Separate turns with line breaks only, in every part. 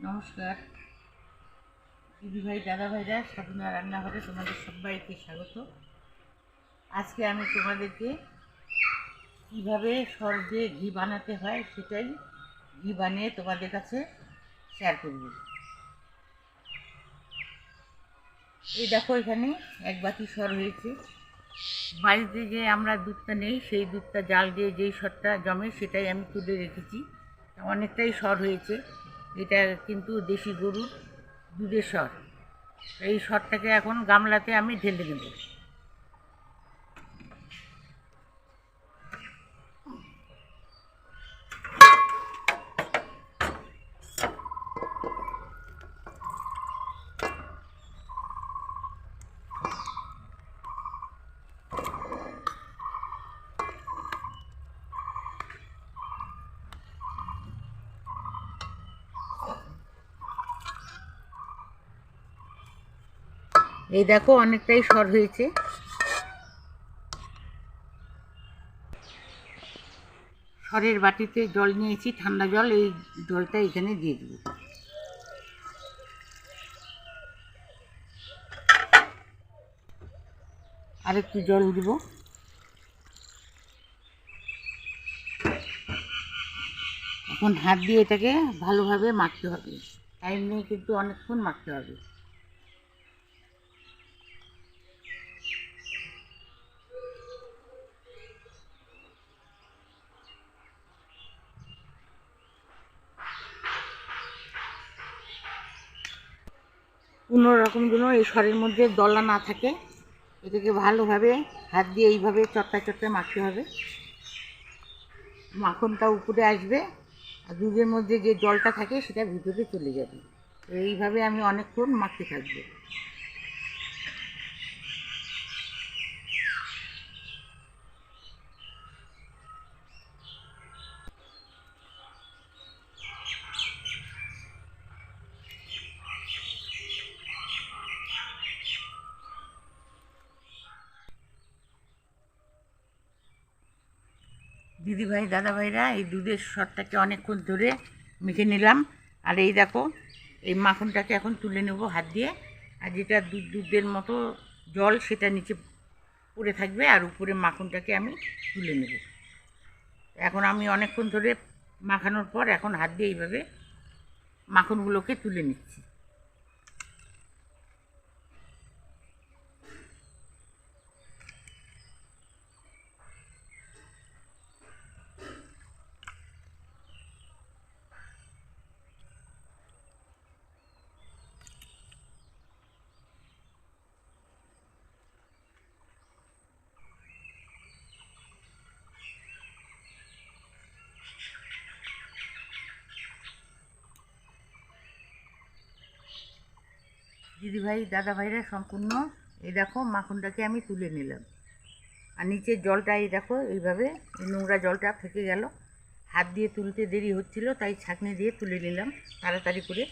নমস্কার দিদিভাই দাদাভাইরা, সাধনা রান্নাঘরে তোমাদের সবাইকে স্বাগত। আজকে আমি তোমাদেরকে কীভাবে সহজে ঘি বানাতে হয় সেটাই ঘি বানিয়ে তোমাদের কাছে শেয়ার করব। এই দেখো, এখানে এক বাটি সর হয়েছে। বাড়িতে যে আমরা দুধটা নেই, সেই দুধটা জাল দিয়ে যেই সরটা জমে সেটাই আমি তুলে রেখেছি। অনেকটাই সর হয়েছে। এটা কিন্তু দেশি গরুর দুধের সর। এই সরটাকে এখন গামলাতে আমি ঢেলে দেব। এই দেখো, অনেকটাই সর হয়েছে। সরের বাটিতে জল নিয়েছি, ঠান্ডা জল। এই জলটা এখানে দিয়ে দেব। আর একটু জল দেব। এখন হাত দিয়ে এটাকে ভালোভাবে মাখতে হবে। টাইম নিয়ে কিন্তু অনেকক্ষণ মাখতে হবে। কোনো রকম যেন এই সরের মধ্যে দলা না থাকে, এটাকে ভালোভাবে হাত দিয়ে এইভাবে চটটা চটটা মাখতে হবে। মাখনটা উপরে আসবে আর দুধের মধ্যে যে জলটা থাকে সেটা ভিতরে চলে যাবে। এইভাবে আমি অনেকক্ষণ মাখতে থাকবো। দিদিভাই দাদাভাইরা, এই দুধের সরটাকে অনেকক্ষণ ধরে মেখে নিলাম। আর এই দেখো, এই মাখনটাকে এখন তুলে নেব হাত দিয়ে। আর যেটা দুধের মতো জল সেটা নিচে পড়ে থাকবে, আর উপরে মাখনটাকে আমি তুলে নেব। এখন আমি অনেকক্ষণ ধরে মাখানোর পর এখন হাত দিয়ে এইভাবে মাখনগুলোকে তুলে নিচ্ছি। দিদিভাই দাদাভাইরা, সম্পূর্ণ এই দেখো মাখনটাকে আমি তুলে নিলাম। আর নিচের জলটা এই দেখো এইভাবে নোংরা জলটা থেকে গেল। হাত দিয়ে তুলতে দেরি হচ্ছিল, তাই ছাঁকনি দিয়ে তুলে নিলাম তাড়াতাড়ি করে।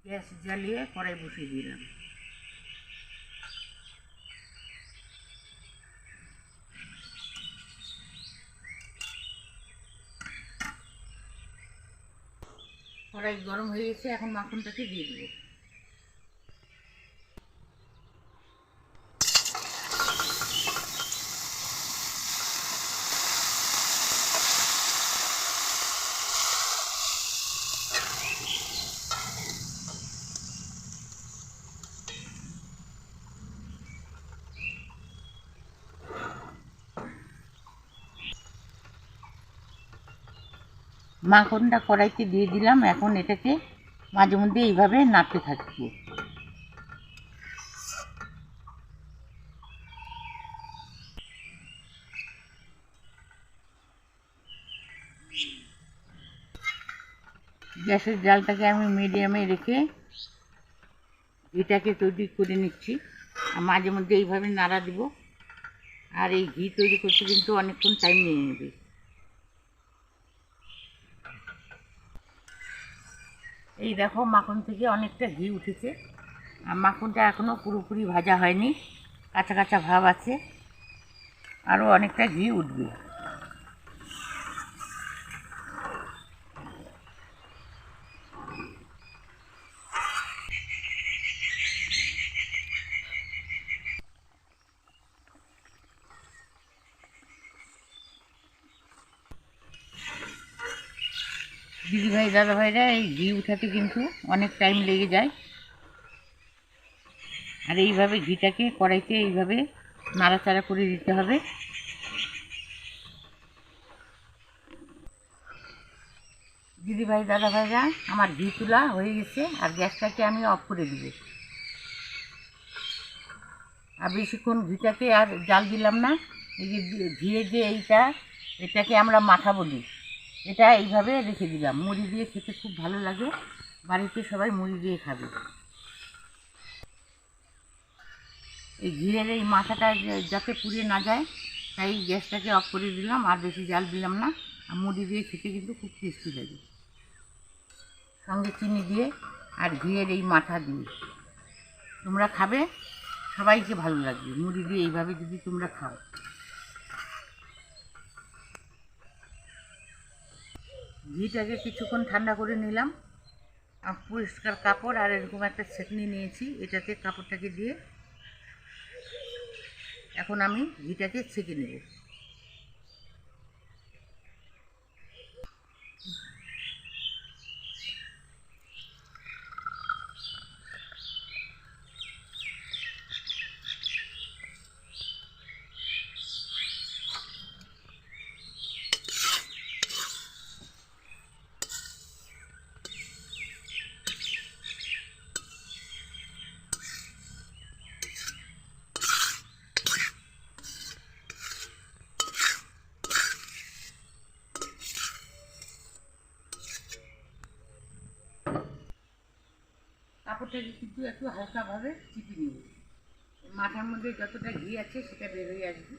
গ্যাস জ্বালিয়ে কড়াই বসিয়ে দিলাম। কড়াই গরম হয়ে গেছে, এখন মাখনটাকে দিয়ে দেবো। মাখনটা কড়াইতে দিয়ে দিলাম। এখন এটাকে মাঝে মধ্যে এইভাবে নাড়তে থাকবো। গ্যাসের জালটাকে আমি মিডিয়ামে রেখে ঘিটাকে তৈরি করে নিচ্ছি। আর মাঝে মধ্যে এইভাবে নাড়া দিব। আর এই ঘি তৈরি করতে কিন্তু অনেকক্ষণ টাইম নিয়ে নেবে। এই দেখো, মাখন থেকে অনেকটা ঘি উঠেছে। আর মাখনটা এখনও পুরোপুরি ভাজা হয়নি, কাঁচা কাঁচা ভাব আছে, আরও অনেকটা ঘি উঠবে। দিদিভাই দাদাভাইরা এই ঘি উঠাতে কিন্তু অনেক টাইম লেগে যায়। আর এইভাবে ঘিটাকে কড়াইতে এইভাবে নাড়াচাড়া করে দিতে হবে। দিদিভাই দাদাভাইরা আমার ঘি তোলা হয়ে গেছে, আর গ্যাসটাকে আমি অফ করে দিব। আর বেশিক্ষণ ঘিটাকে আর জাল দিলাম না। এই যে ঘিয়ের যে এটাকে আমরা মাথা বলি, এটা এইভাবে রেখে দিলাম। মুড়ি দিয়ে খেতে খুব ভালো লাগে, বাড়িতে সবাই মুড়ি দিয়ে খাবে। এই ঘিয়ের এই মাথাটা যাতে পুড়ে না যায়, তাই গ্যাসটাকে অফ করে দিলাম, আর বেশি জাল দিলাম না। আর মুড়ি দিয়ে খেতে কিন্তু খুব টেস্টি লাগে, সঙ্গে চিনি দিয়ে আর ঘিয়ের এই মাথা দিয়ে। তোমরা খাবে, সবাইকে ভালো লাগবে মুড়ি দিয়ে এইভাবে যদি তোমরা খাও। ঘিটাকে কিছুক্ষণ ঠান্ডা করে নিলাম। পরিষ্কার কাপড় আর এরকম একটা ছেঁকনি নিয়েছি, এটাতে কাপড়টাকে দিয়ে এখন আমি ঘিটাকে ছেঁকে নেব। কাপড়টাকে কিন্তু একটু হালকাভাবে চিপে নেব, মাথার মধ্যে যতটা ঘি আছে সেটা বের হয়ে আসবে।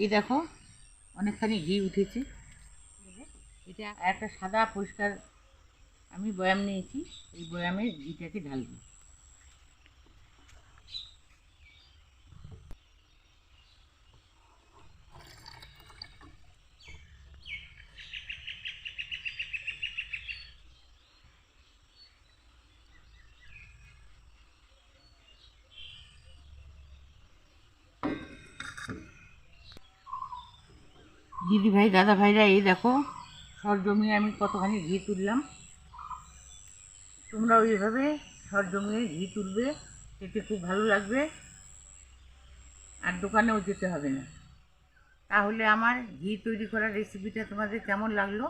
এই দেখো অনেকখানি ঘি উঠেছে। এটা একটা সাদা পরিষ্কার আমি বয়াম নিয়েছি, এই বয়ামে ঘিটাকে ঢালবো। দিদিভাই দাদাভাইরা এই দেখো সর জমিয়ে আমি কতখানি ঘি তুললাম। তোমরা ওইভাবে সর জমিয়ে ঘি তুলবে, খেতে খুব ভালো লাগবে, আর দোকানেও যেতে হবে না। তাহলে আমার ঘি তৈরি করার রেসিপিটা তোমাদের কেমন লাগলো?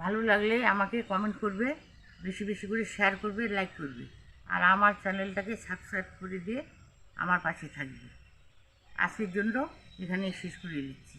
ভালো লাগলে আমাকে কমেন্ট করবে, বেশি বেশি করে শেয়ার করবে, লাইক করবে, আর আমার চ্যানেলটাকে সাবস্ক্রাইব করে দিয়ে আমার পাশে থাকবে। আজকের জন্য এখানেই শেষ করে দিচ্ছি।